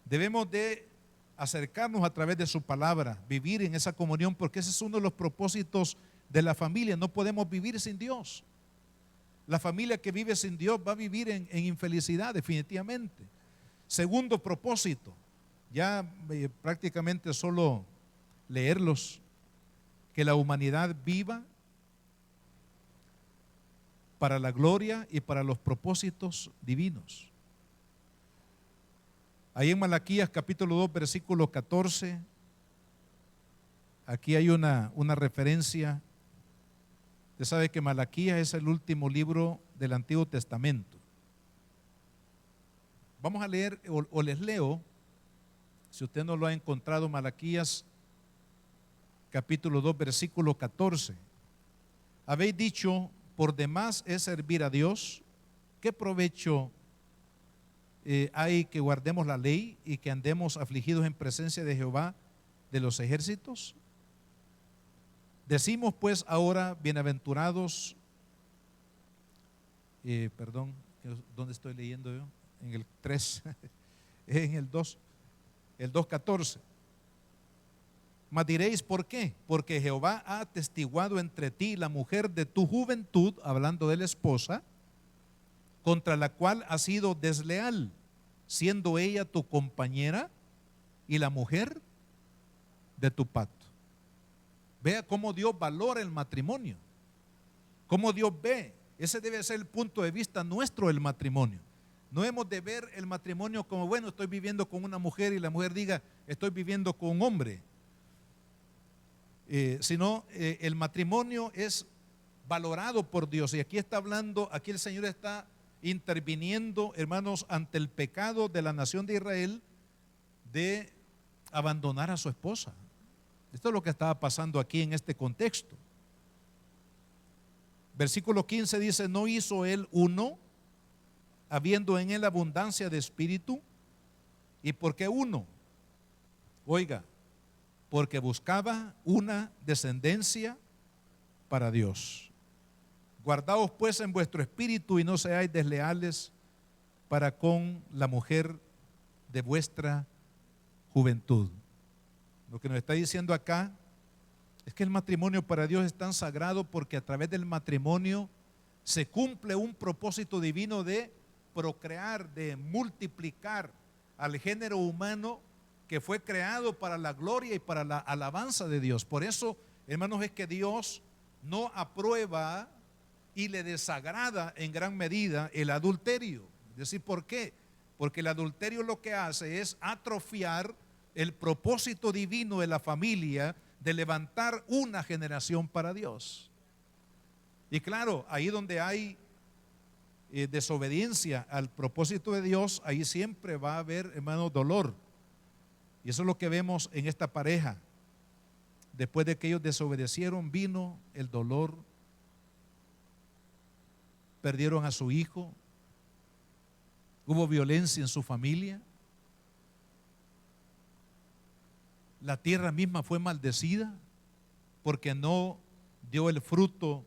debemos de acercarnos a través de su palabra, vivir en esa comunión, porque ese es uno de los propósitos de la familia. No podemos vivir sin Dios. La familia que vive sin Dios va a vivir en infelicidad, definitivamente. Segundo propósito, ya prácticamente solo leerlos, que la humanidad viva para la gloria y para los propósitos divinos. Ahí en Malaquías capítulo 2 versículo 14, aquí hay una referencia. Usted sabe que Malaquías es el último libro del Antiguo Testamento. Vamos a leer, o les leo, si usted no lo ha encontrado, Malaquías capítulo 2 versículo 14. Habéis dicho, por demás es servir a Dios, ¿qué provecho hay que guardemos la ley y que andemos afligidos en presencia de Jehová de los ejércitos? Decimos pues ahora, bienaventurados, ¿dónde estoy leyendo yo? En el 3, en el 2, el 2:14. Mas diréis, ¿por qué? Porque Jehová ha atestiguado entre ti la mujer de tu juventud, hablando de la esposa, contra la cual has sido desleal, siendo ella tu compañera y la mujer de tu pacto. Vea cómo Dios valora el matrimonio, cómo Dios ve. Ese debe ser el punto de vista nuestro del matrimonio. No hemos de ver el matrimonio como, bueno, estoy viviendo con una mujer y la mujer diga, estoy viviendo con un hombre. Sino el matrimonio es valorado por Dios. Y aquí está hablando, aquí el Señor está interviniendo, hermanos, ante el pecado de la nación de Israel de abandonar a su esposa. Esto es lo que estaba pasando aquí en este contexto. Versículo 15 dice, ¿no hizo él uno, habiendo en él abundancia de espíritu? ¿Y por qué uno? Oiga, porque buscaba una descendencia para Dios. Guardaos pues en vuestro espíritu y no seáis desleales para con la mujer de vuestra juventud. Lo que nos está diciendo acá es que el matrimonio para Dios es tan sagrado porque a través del matrimonio se cumple un propósito divino de procrear, de multiplicar al género humano que fue creado para la gloria y para la alabanza de Dios. Por eso, hermanos, es que Dios no aprueba y le desagrada en gran medida el adulterio. Es decir, ¿por qué? Porque el adulterio lo que hace es atrofiar el propósito divino de la familia de levantar una generación para Dios. Y claro, ahí donde hay desobediencia al propósito de Dios, ahí siempre va a haber, hermanos, dolor. Y eso es lo que vemos en esta pareja. Después de que ellos desobedecieron, vino el dolor, perdieron a su hijo, hubo violencia en su familia, la tierra misma fue maldecida porque no dio el fruto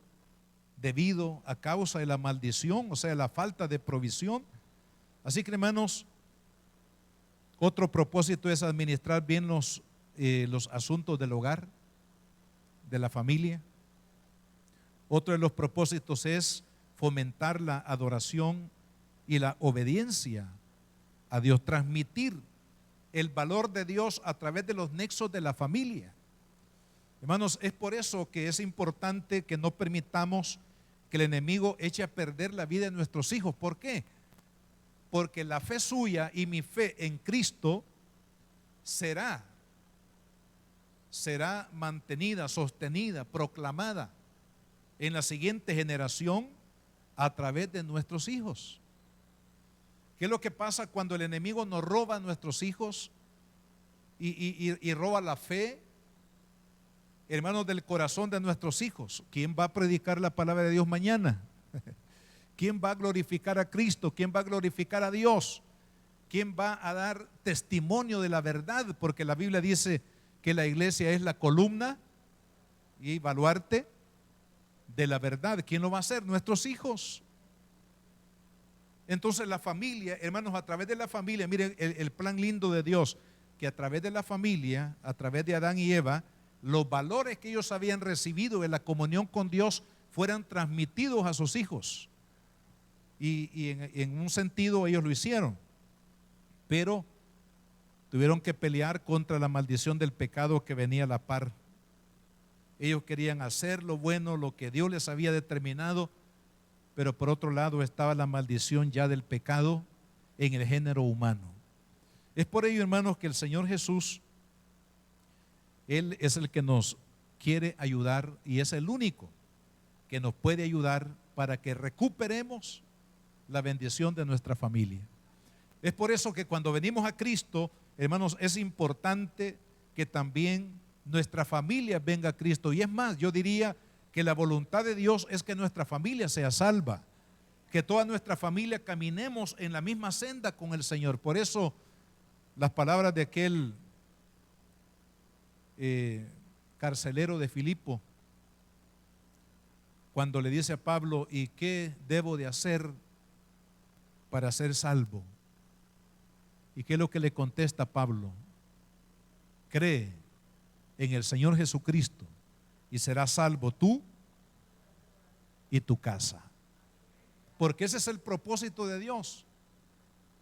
debido a causa de la maldición, o sea, la falta de provisión. Así que, hermanos, otro propósito es administrar bien los asuntos del hogar, de la familia. Otro de los propósitos es fomentar la adoración y la obediencia a Dios, transmitir el valor de Dios a través de los nexos de la familia. Hermanos, es por eso que es importante que no permitamos que el enemigo eche a perder la vida de nuestros hijos. ¿Por qué? Porque la fe suya y mi fe en Cristo será mantenida, sostenida, proclamada en la siguiente generación a través de nuestros hijos. ¿Qué es lo que pasa cuando el enemigo nos roba a nuestros hijos y roba la fe, hermanos, del corazón de nuestros hijos? ¿Quién va a predicar la palabra de Dios mañana? ¿Quién va a glorificar a Cristo? ¿Quién va a glorificar a Dios? ¿Quién va a dar testimonio de la verdad? Porque la Biblia dice que la iglesia es la columna y baluarte de la verdad. ¿Quién lo va a hacer? Nuestros hijos. Entonces la familia, hermanos, a través de la familia, miren el plan lindo de Dios, que a través de la familia, a través de Adán y Eva, los valores que ellos habían recibido en la comunión con Dios fueran transmitidos a sus hijos. Y en un sentido ellos lo hicieron, pero tuvieron que pelear contra la maldición del pecado que venía a la par. Ellos querían hacer lo bueno, lo que Dios les había determinado, pero por otro lado estaba la maldición ya del pecado en el género humano. Es por ello, hermanos, que el Señor Jesús, Él es el que nos quiere ayudar y es el único que nos puede ayudar para que recuperemos la bendición de nuestra familia. Es por eso que cuando venimos a Cristo, hermanos, es importante que también nuestra familia venga a Cristo. Y es más, yo diría que la voluntad de Dios es que nuestra familia sea salva, que toda nuestra familia caminemos en la misma senda con el Señor. Por eso las palabras de aquel carcelero de Filipo, cuando le dice a Pablo: ¿y qué debo de hacer para ser salvo? ¿Y qué es lo que le contesta Pablo? Cree en el Señor Jesucristo y serás salvo tú y tu casa. Porque ese es el propósito de Dios.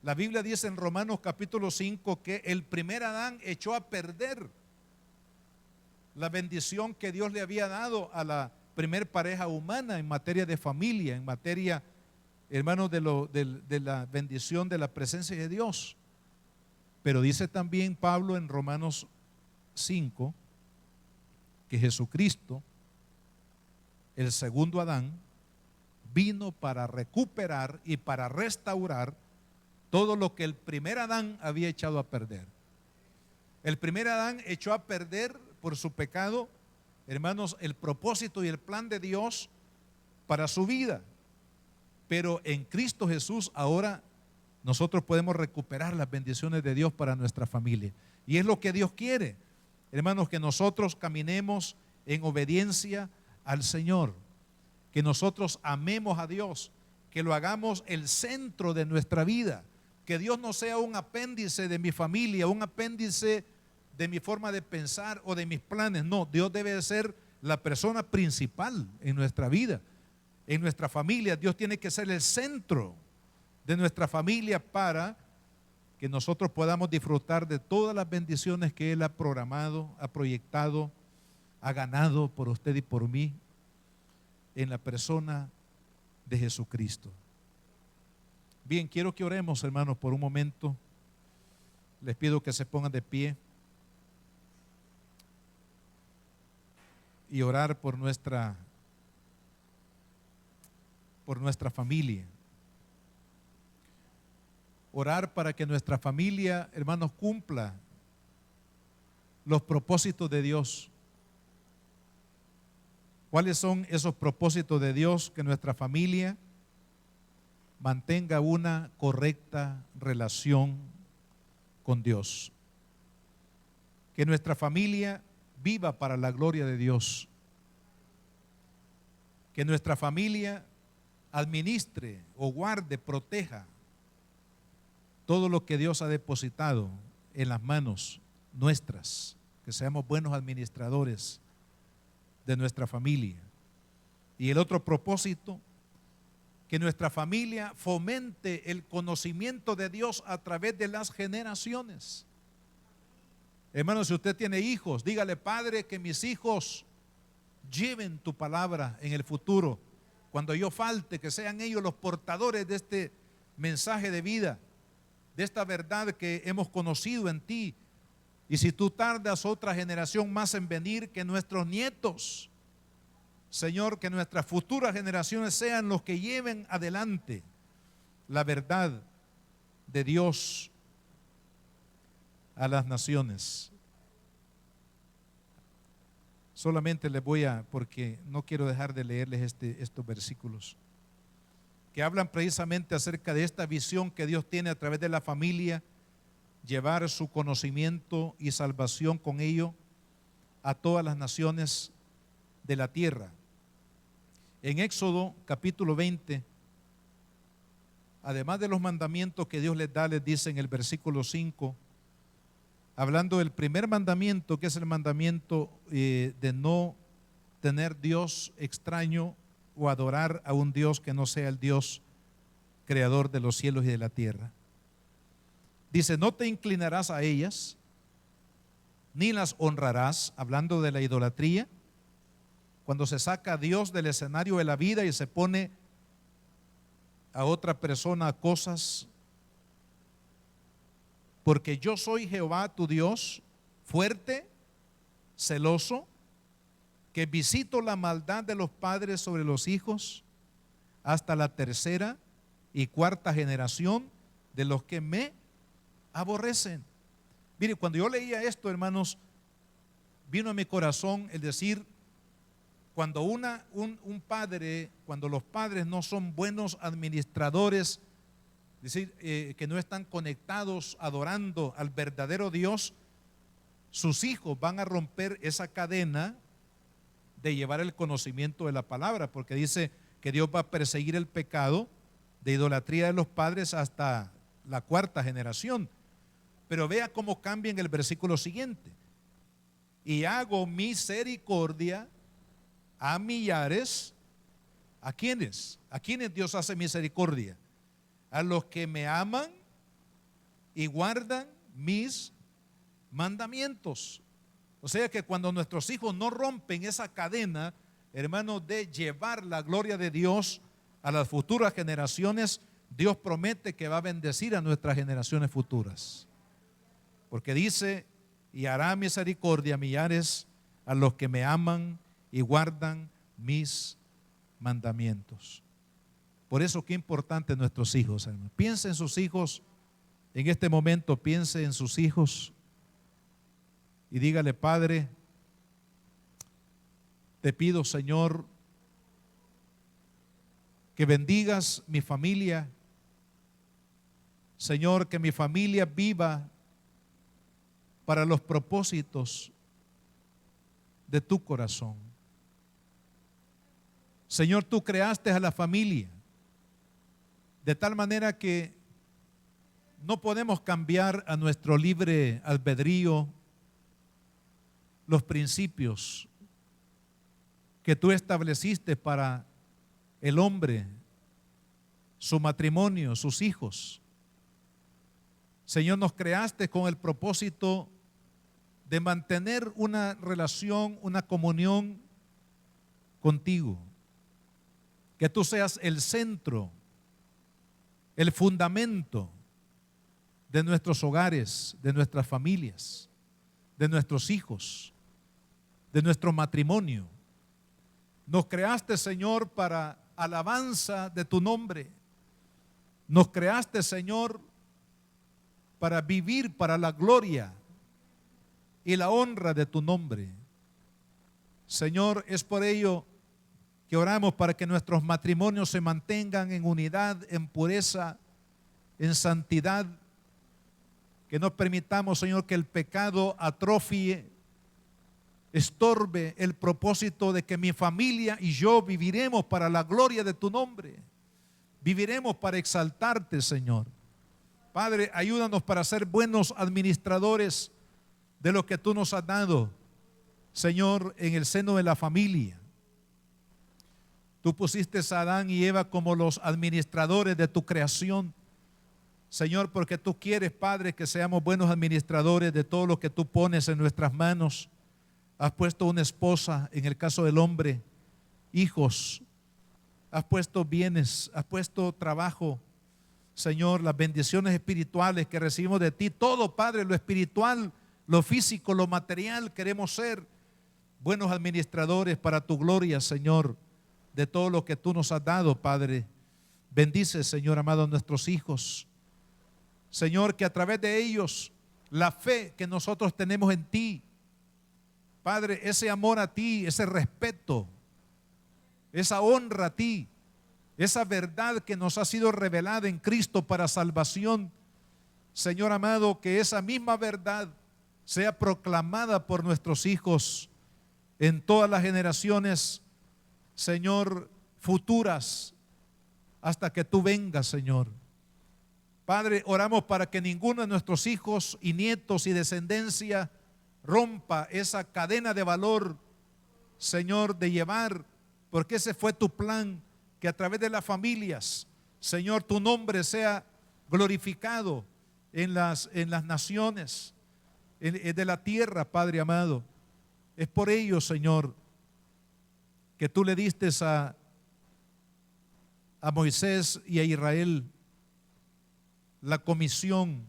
La Biblia dice en Romanos capítulo 5 que el primer Adán echó a perder la bendición que Dios le había dado a la primer pareja humana en materia de familia, en materia, hermanos, de la bendición de la presencia de Dios. Pero dice también Pablo en Romanos 5 que Jesucristo, el segundo Adán, vino para recuperar y para restaurar todo lo que el primer Adán había echado a perder. El primer Adán echó a perder por su pecado, hermanos, el propósito y el plan de Dios para su vida. Pero en Cristo Jesús ahora nosotros podemos recuperar las bendiciones de Dios para nuestra familia. Y es lo que Dios quiere, hermanos, que nosotros caminemos en obediencia al Señor, que nosotros amemos a Dios, que lo hagamos el centro de nuestra vida, que Dios no sea un apéndice de mi familia, un apéndice de mi forma de pensar o de mis planes. No, Dios debe de ser la persona principal en nuestra vida, en nuestra familia. Dios tiene que ser el centro de nuestra familia para que nosotros podamos disfrutar de todas las bendiciones que Él ha programado, ha proyectado, ha ganado por usted y por mí en la persona de Jesucristo. Bien, quiero que oremos, hermanos, por un momento. Les pido que se pongan de pie y orar por nuestra familia. Orar para que nuestra familia, hermanos, cumpla los propósitos de Dios. ¿Cuáles son esos propósitos de Dios? Que nuestra familia mantenga una correcta relación con Dios. Que nuestra familia viva para la gloria de Dios. Que nuestra familia administre o guarde, proteja todo lo que Dios ha depositado en las manos nuestras, que seamos buenos administradores de nuestra familia. Y el otro propósito, que nuestra familia fomente el conocimiento de Dios a través de las generaciones. Hermano, si usted tiene hijos, dígale: Padre, que mis hijos lleven tu palabra en el futuro. Cuando yo falte, que sean ellos los portadores de este mensaje de vida, de esta verdad que hemos conocido en ti. Y si tú tardas otra generación más en venir, que nuestros nietos Señor, que nuestras futuras generaciones sean los que lleven adelante la verdad de Dios a las naciones. Solamente les porque no quiero dejar de leerles estos versículos que hablan precisamente acerca de esta visión que Dios tiene a través de la familia, llevar su conocimiento y salvación con ello a todas las naciones de la tierra. En Éxodo capítulo 20, además de los mandamientos que Dios les da, les dice en el versículo 5, hablando del primer mandamiento, que es el mandamiento de no tener Dios extraño o adorar a un Dios que no sea el Dios creador de los cielos y de la tierra. Dice, no te inclinarás a ellas, ni las honrarás, hablando de la idolatría, cuando se saca a Dios del escenario de la vida y se pone a otra persona, cosas. Porque yo soy Jehová tu Dios, fuerte, celoso, que visito la maldad de los padres sobre los hijos hasta la tercera y cuarta generación de los que me aborrecen. Mire, cuando yo leía esto, hermanos, vino a mi corazón el decir, cuando un padre, cuando los padres no son buenos administradores, es decir, que no están conectados adorando al verdadero Dios, sus hijos van a romper esa cadena de llevar el conocimiento de la palabra, porque dice que Dios va a perseguir el pecado de idolatría de los padres hasta la cuarta generación. Pero vea cómo cambia en el versículo siguiente: y hago misericordia a millares. ¿A quiénes? ¿A quiénes Dios hace misericordia? A los que me aman y guardan mis mandamientos. O sea que cuando nuestros hijos no rompen esa cadena, hermanos, de llevar la gloria de Dios a las futuras generaciones, Dios promete que va a bendecir a nuestras generaciones futuras. Porque dice, y hará misericordia a millares a los que me aman y guardan mis mandamientos. Por eso qué importante nuestros hijos, hermano. Piense en sus hijos en este momento, piense en sus hijos y dígale: Padre, te pido, Señor, que bendigas mi familia. Señor, que mi familia viva para los propósitos de tu corazón. Señor, tú creaste a la familia de tal manera que no podemos cambiar a nuestro libre albedrío los principios que tú estableciste para el hombre, su matrimonio, sus hijos. Señor, nos creaste con el propósito de mantener una relación, una comunión contigo. Que tú seas el centro, el fundamento de nuestros hogares, de nuestras familias, de nuestros hijos, de nuestro matrimonio. Nos creaste, Señor, para alabanza de tu nombre. Nos creaste, Señor, para vivir para la gloria y la honra de tu nombre. Señor, es por ello que oramos para que nuestros matrimonios se mantengan en unidad, en pureza, en santidad. Que no permitamos, Señor, que el pecado atrofie, estorbe el propósito de que mi familia y yo viviremos para la gloria de tu nombre. Viviremos para exaltarte, Señor. Padre, ayúdanos para ser buenos administradores de lo que tú nos has dado, Señor, en el seno de la familia. Tú pusiste a Adán y Eva como los administradores de tu creación, Señor, porque tú quieres, Padre, que seamos buenos administradores de todo lo que tú pones en nuestras manos. Has puesto una esposa, en el caso del hombre, hijos, has puesto bienes, has puesto trabajo, Señor, las bendiciones espirituales que recibimos de ti, todo, Padre, lo espiritual, lo físico, lo material, queremos ser buenos administradores para tu gloria, Señor, de todo lo que tú nos has dado, Padre. Bendice, Señor amado, a nuestros hijos. Señor, que a través de ellos, la fe que nosotros tenemos en ti, Padre, ese amor a ti, ese respeto, esa honra a ti, esa verdad que nos ha sido revelada en Cristo para salvación, Señor amado, que esa misma verdad sea proclamada por nuestros hijos en todas las generaciones, Señor, futuras, hasta que tú vengas, Señor. Padre, oramos para que ninguno de nuestros hijos y nietos y descendencia rompa esa cadena de valor, Señor, de llevar, porque ese fue tu plan, que a través de las familias, Señor, tu nombre sea glorificado en las naciones de la tierra, Padre amado. Es por ello, Señor, que tú le diste a Moisés y a Israel la comisión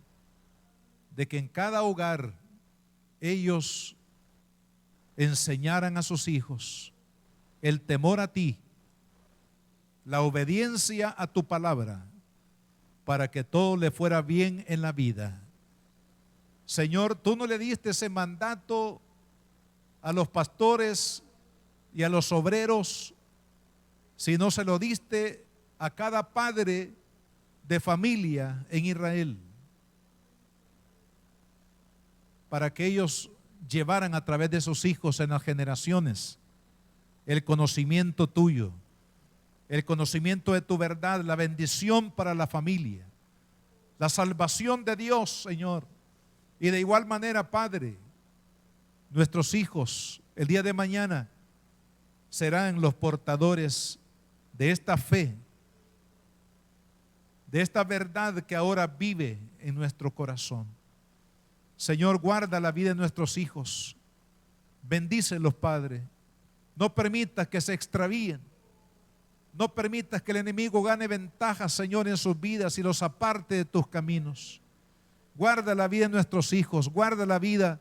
de que en cada hogar ellos enseñaran a sus hijos el temor a ti, la obediencia a tu palabra, para que todo le fuera bien en la vida. Señor, tú no le diste ese mandato a los pastores y a los obreros, sino se lo diste a cada padre de familia en Israel, para que ellos llevaran a través de sus hijos en las generaciones el conocimiento tuyo, el conocimiento de tu verdad, la bendición para la familia, la salvación de Dios, Señor. Y de igual manera, Padre, nuestros hijos el día de mañana serán los portadores de esta fe, de esta verdad que ahora vive en nuestro corazón. Señor, guarda la vida de nuestros hijos, bendícelos, Padre. No permitas que se extravíen, no permitas que el enemigo gane ventaja, Señor, en sus vidas y los aparte de tus caminos. Guarda la vida de nuestros hijos, guarda la vida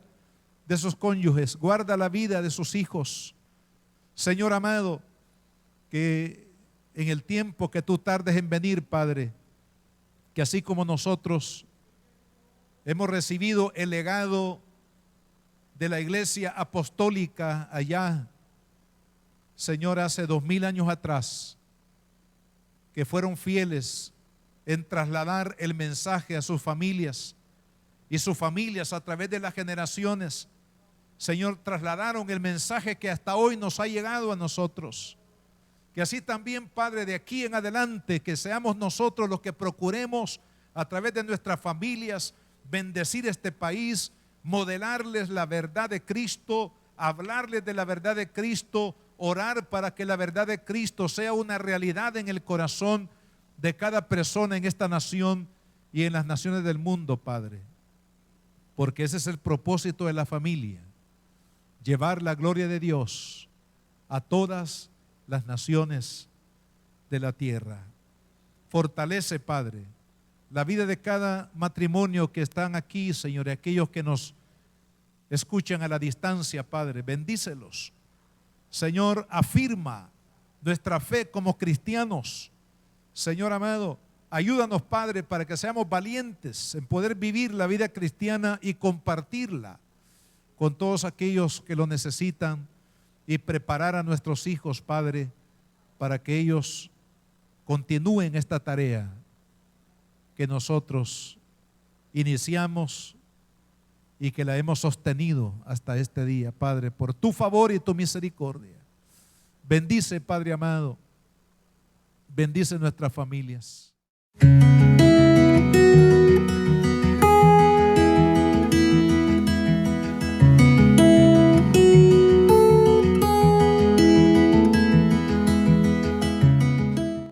de sus cónyuges, guarda la vida de sus hijos. Señor amado, que en el tiempo que tú tardes en venir, Padre, que así como nosotros hemos recibido el legado de la iglesia apostólica allá, Señor, hace 2000 años atrás, que fueron fieles en trasladar el mensaje a sus familias, y sus familias a través de las generaciones, Señor, trasladaron el mensaje que hasta hoy nos ha llegado a nosotros. Que así también, Padre, de aquí en adelante, que seamos nosotros los que procuremos a través de nuestras familias bendecir este país, modelarles la verdad de Cristo, hablarles de la verdad de Cristo, orar para que la verdad de Cristo sea una realidad en el corazón de cada persona en esta nación y en las naciones del mundo, Padre. Porque ese es el propósito de la familia, llevar la gloria de Dios a todas las naciones de la tierra. Fortalece, Padre, la vida de cada matrimonio que están aquí, Señor, y aquellos que nos escuchan a la distancia, Padre, bendícelos. Señor, afirma nuestra fe como cristianos. Señor amado, ayúdanos, Padre, para que seamos valientes en poder vivir la vida cristiana y compartirla con todos aquellos que lo necesitan, y preparar a nuestros hijos, Padre, para que ellos continúen esta tarea que nosotros iniciamos y que la hemos sostenido hasta este día, Padre, por tu favor y tu misericordia. Bendice, Padre amado, bendice nuestras familias.